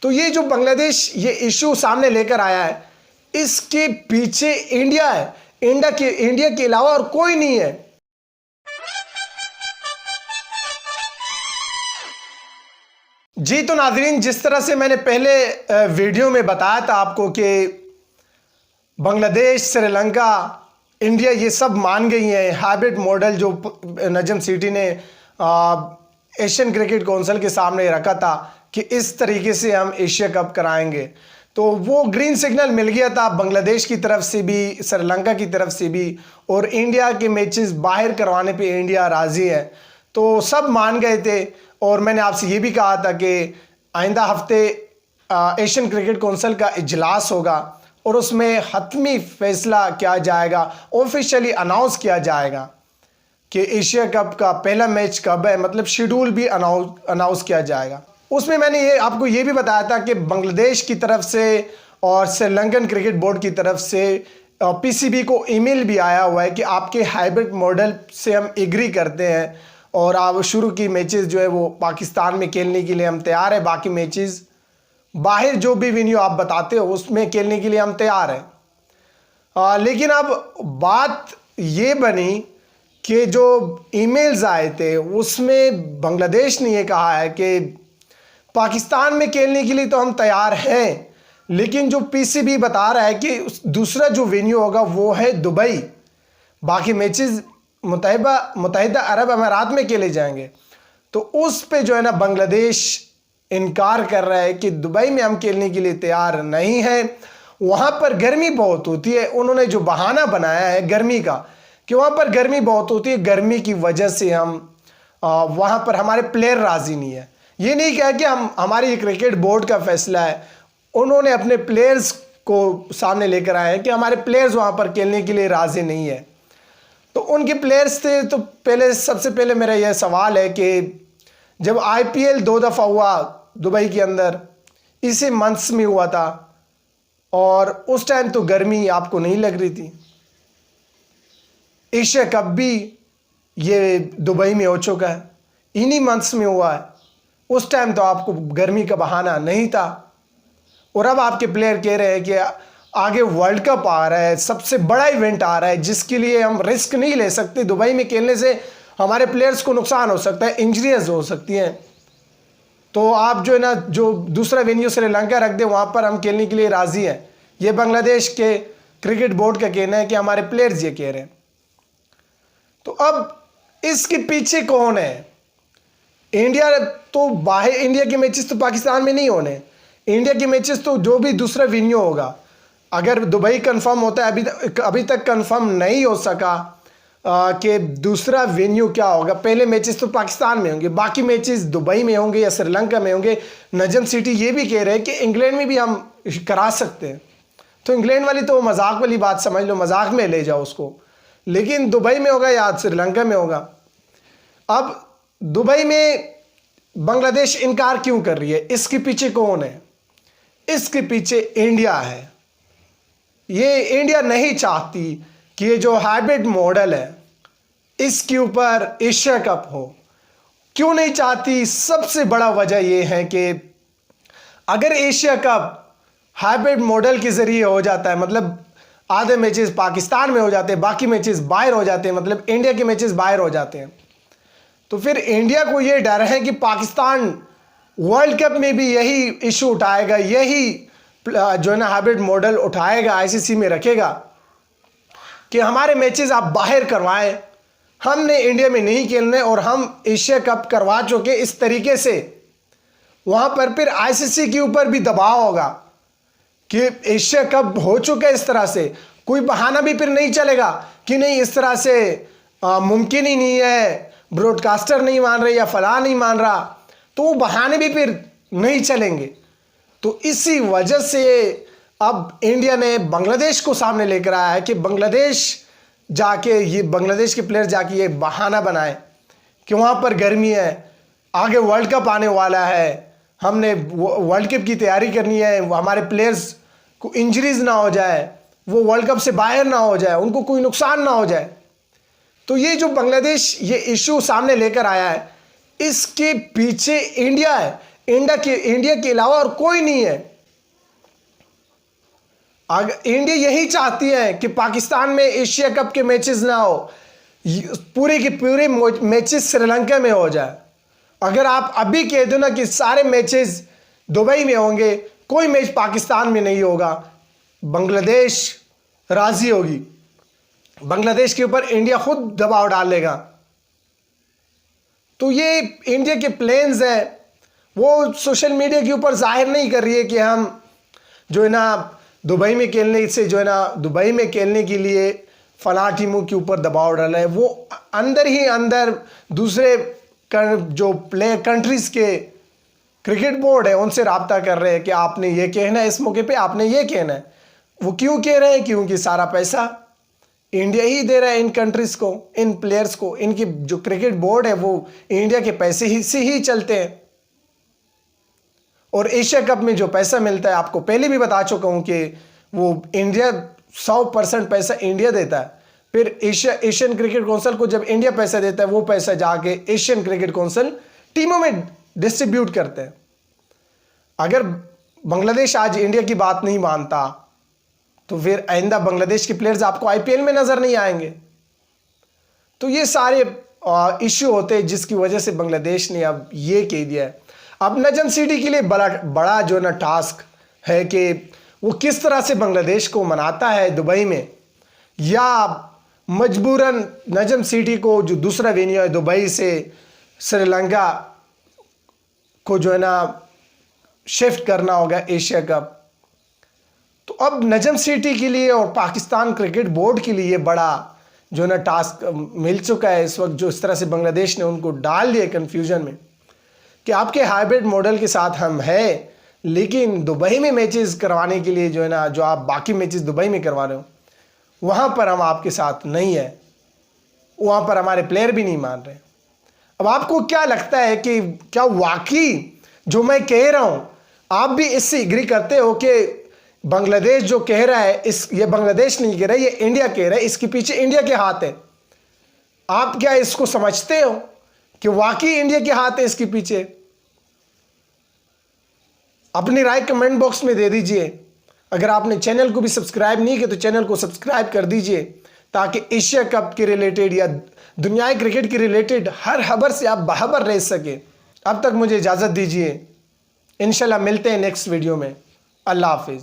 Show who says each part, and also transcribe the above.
Speaker 1: तो ये जो बांग्लादेश ये इशू सामने लेकर आया है, इसके पीछे इंडिया है। इंडिया के अलावा और कोई नहीं है। जी तो नाजरीन, जिस तरह से मैंने पहले वीडियो में बताया था आपको कि बांग्लादेश, श्रीलंका, इंडिया ये सब मान गई हैं हाइब्रिड मॉडल जो नजम सिटी ने एशियन क्रिकेट काउंसिल के सामने रखा था कि इस तरीके से हम एशिया कप कराएंगे। तो वो ग्रीन सिग्नल मिल गया था बांग्लादेश की तरफ से भी, श्रीलंका की तरफ से भी, और इंडिया के मैचेस बाहर करवाने पे इंडिया राज़ी है। तो सब मान गए थे और मैंने आपसे ये भी कहा था कि आइंदा हफ्ते एशियन क्रिकेट काउंसिल का इजलास होगा और उसमें हतमी फैसला किया जाएगा, ऑफिशियली अनाउंस किया जाएगा कि एशिया कप का पहला मैच कब है, मतलब शेड्यूल भी अनाउंस किया जाएगा। उसमें मैंने आपको ये भी बताया था कि बांग्लादेश की तरफ से और श्रीलंकन क्रिकेट बोर्ड की तरफ से पीसीबी को ईमेल भी आया हुआ है कि आपके हाइब्रिड मॉडल से हम एग्री करते हैं और आप शुरू की मैचेस जो है वो पाकिस्तान में खेलने के लिए हम तैयार है, बाकी मैचेस बाहर जो भी वेन्यू आप बताते हो उसमें खेलने के लिए हम तैयार हैं। लेकिन अब बात ये बनी कि जो ईमेल्स आए थे उसमें बांग्लादेश ने ये कहा है कि पाकिस्तान में खेलने के लिए तो हम तैयार हैं, लेकिन जो पीसीबी बता रहा है कि दूसरा जो वेन्यू होगा वो है दुबई, बाकी मैचेस मुत्तहिदा अरब अमीरात में खेले जाएंगे। तो उस पे जो है ना बांग्लादेश इनकार कर रहा है कि दुबई में हम खेलने के लिए तैयार नहीं है, वहाँ पर गर्मी बहुत होती है। उन्होंने जो बहाना बनाया है गर्मी का कि वहाँ पर गर्मी बहुत होती है, गर्मी की वजह से हम वहाँ पर हमारे प्लेयर राज़ी नहीं है। ये नहीं कहा कि हमारी क्रिकेट बोर्ड का फैसला है, उन्होंने अपने प्लेयर्स को सामने लेकर आए हैं कि हमारे प्लेयर्स वहाँ पर खेलने के लिए राज़ी नहीं है। तो उनके प्लेयर्स थे। तो सबसे पहले मेरा यह सवाल है कि जब आईपीएल 2 दफ़ा हुआ दुबई के अंदर, इसी मंथ्स में हुआ था, और उस टाइम तो गर्मी आपको नहीं लग रही थी। एशिया कप भी ये दुबई में हो चुका है, इन्हीं मंथ्स में हुआ है, उस टाइम तो आपको गर्मी का बहाना नहीं था। और अब आपके प्लेयर कह रहे हैं कि आगे वर्ल्ड कप आ रहा है, सबसे बड़ा इवेंट आ रहा है जिसके लिए हम रिस्क नहीं ले सकते। दुबई में खेलने से हमारे प्लेयर्स को नुकसान हो सकता है, इंजरीज हो सकती हैं। तो आप जो है ना, जो दूसरा वेन्यू श्रीलंका रख दे, वहाँ पर हम खेलने के लिए राज़ी हैं। ये बांग्लादेश के क्रिकेट बोर्ड का कहना है कि हमारे प्लेयर्स ये कह रहे हैं। तो अब इसके पीछे कौन है? इंडिया तो बाहर, इंडिया के मैचेस तो पाकिस्तान में नहीं होने, इंडिया के मैचेस तो जो भी दूसरा वेन्यू होगा, अगर दुबई कंफर्म होता है, अभी तक कंफर्म नहीं हो सका कि दूसरा वेन्यू क्या होगा। पहले मैचेस तो पाकिस्तान में होंगे, बाकी मैचेस दुबई में होंगे या श्रीलंका में होंगे। नजम सिटी ये भी कह रहे हैं कि इंग्लैंड में भी हम करा सकते हैं। तो इंग्लैंड वाली तो मजाक वाली बात समझ लो, मजाक में ले जाओ उसको, लेकिन दुबई में होगा या श्रीलंका में होगा। अब दुबई में बांग्लादेश इनकार क्यों कर रही है? इसके पीछे कौन है? इसके पीछे इंडिया है। ये इंडिया नहीं चाहती कि ये जो हाइब्रिड मॉडल है इसके ऊपर एशिया कप हो। क्यों नहीं चाहती? सबसे बड़ा वजह यह है कि अगर एशिया कप हाइब्रिड मॉडल के जरिए हो जाता है, मतलब आधे मैचेस पाकिस्तान में हो जाते हैं, बाकी मैचेस बाहर हो जाते हैं, मतलब इंडिया के मैचेस बाहर हो जाते हैं, तो फिर इंडिया को यह डर है कि पाकिस्तान वर्ल्ड कप में भी यही इशू उठाएगा, यही जो है ना हाइब्रिड मॉडल उठाएगा, आईसीसी में रखेगा कि हमारे मैचेस आप बाहर करवाएं, हमने इंडिया में नहीं खेलने और हम एशिया कप करवा चुके। इस तरीके से वहां पर फिर आईसीसी के ऊपर भी दबाव होगा कि एशिया कप हो चुका है। इस तरह से कोई बहाना भी फिर नहीं चलेगा कि नहीं, इस तरह से मुमकिन ही नहीं है, ब्रॉडकास्टर नहीं मान रहे या फलां नहीं मान रहा, तो वो बहाने भी फिर नहीं चलेंगे। तो इसी वजह से अब इंडिया ने बांग्लादेश को सामने लेकर आया है कि बांग्लादेश के प्लेयर जाके ये बहाना बनाए कि वहाँ पर गर्मी है, आगे वर्ल्ड कप आने वाला है, हमने वर्ल्ड कप की तैयारी करनी है, हमारे प्लेयर्स को इंजरीज ना हो जाए, वो वर्ल्ड कप से बाहर ना हो जाए, उनको कोई नुकसान ना हो जाए। तो ये जो बांग्लादेश ये इशू सामने लेकर आया है, इसके पीछे इंडिया है। इंडिया के अलावा और कोई नहीं है। इंडिया यही चाहती है कि पाकिस्तान में एशिया कप के मैचेस ना हो, पूरे के पूरे मैचेस श्रीलंका में हो जाए। अगर आप अभी कह दो ना कि सारे मैचेस दुबई में होंगे, कोई मैच पाकिस्तान में नहीं होगा, बांग्लादेश राजी होगी। बांग्लादेश के ऊपर इंडिया खुद दबाव डालेगा। तो ये इंडिया के प्लान्स हैं, वो सोशल मीडिया के ऊपर जाहिर नहीं कर रही है कि हम जो है ना दुबई में खेलने से जो है ना दुबई में खेलने के लिए फलां टीमों के ऊपर दबाव डाला है। वो अंदर ही अंदर दूसरे जो कंट्रीज के क्रिकेट बोर्ड है उनसे राब्ता कर रहे हैं कि आपने ये कहना है, इस मौके पे आपने ये कहना है। वो क्यों कह रहे हैं? क्योंकि सारा पैसा इंडिया ही दे रहा है इन कंट्रीज को, इन प्लेयर्स को। इनकी जो क्रिकेट बोर्ड है वो इंडिया के पैसे ही से ही चलते हैं। और एशिया कप में जो पैसा मिलता है, आपको पहले भी बता चुका हूं कि वो इंडिया 100% पैसा इंडिया देता है। फिर एशियन क्रिकेट काउंसिल को जब इंडिया पैसा देता है, वो पैसा जाके एशियन क्रिकेट काउंसिल टीमों में डिस्ट्रीब्यूट करते हैं। अगर बांग्लादेश आज इंडिया की बात नहीं मानता तो फिर आइंदा बांग्लादेश के प्लेयर्स आपको आईपीएल में नजर नहीं आएंगे। तो ये सारे इश्यू होते हैं जिसकी वजह से बांग्लादेश ने अब ये कह दिया है। अब नजम सिटी के लिए बड़ा जो ना टास्क है कि वो किस तरह से बांग्लादेश को मनाता है दुबई में, या मजबूरन नजम सिटी को जो दूसरा वेन्यू है दुबई से श्रीलंका को जो है ना शिफ्ट करना होगा एशिया कप। तो अब नजम सिटी के लिए और पाकिस्तान क्रिकेट बोर्ड के लिए बड़ा जो है ना टास्क मिल चुका है इस वक्त, जो इस तरह से बांग्लादेश ने उनको डाल दिया कंफ्यूजन में कि आपके हाइब्रिड मॉडल के साथ हम हैं, लेकिन दुबई में मैचेस करवाने के लिए जो है ना, जो आप बाकी मैचेस दुबई में करवा रहे हो वहाँ पर हम आपके साथ नहीं है, वहाँ पर हमारे प्लेयर भी नहीं मान रहे। अब आपको क्या लगता है कि क्या वाकई जो मैं कह रहा हूँ आप भी इससे एग्री करते हो कि बांग्लादेश जो कह रहा है, ये बांग्लादेश नहीं कह रहा है, ये इंडिया कह रहा है, इसके पीछे इंडिया के हाथ है? आप क्या इसको समझते हो कि वाकई इंडिया के हाथ है इसके पीछे? अपनी राय कमेंट बॉक्स में दे दीजिए। अगर आपने चैनल को भी सब्सक्राइब नहीं किया तो चैनल को सब्सक्राइब कर दीजिए, ताकि एशिया कप के रिलेटेड या दुनियाई क्रिकेट के रिलेटेड हर खबर से आप बाखबर रह सके। अब तक मुझे इजाज़त दीजिए, इंशाल्लाह मिलते हैं नेक्स्ट वीडियो में। अल्लाह हाफिज़।